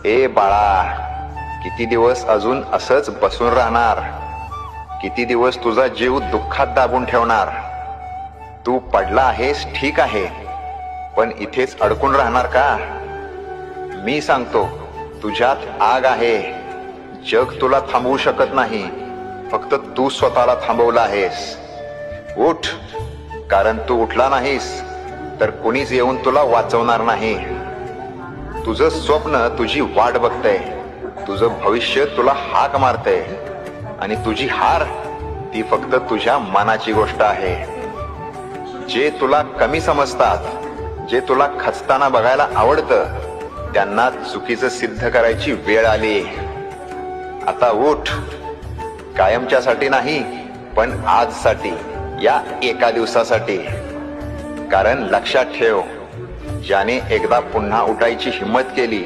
ए बाळा, किती दिवस अजून असंच बसून राहणार? किती दिवस तुझा जीव दुःखात दाबून ठेवणार? तू पडला आहेस ठीक आहे, पण इथेच अडकून राहणार का? मी सांगतो, तुझ्यात आग आहे. जग तुला थांबवू शकत नाही, फक्त तू स्वतःला थांबवला आहेस. उठ, कारण तू उठला नाहीस तर कुणीच येऊन तुला वाचवणार नाही. तुझं स्वप्न तुझी वाट बघतंय, तुझं भविष्य तुला हाक मारतंय, आणि तुझी हार ती फक्त तुझ्या मनाची गोष्ट आहे. जे तुला कमी समजतात, जे तुला खचताना बघायला आवडतं, त्यांना चुकीचं सिद्ध करायची वेळ आली. आता उठ, कायमच्यासाठी नाही पण आजसाठी, या एका दिवसासाठी. कारण लक्षात ठेव, ज्याने एकदा पुन्हा उठायची हिम्मत केली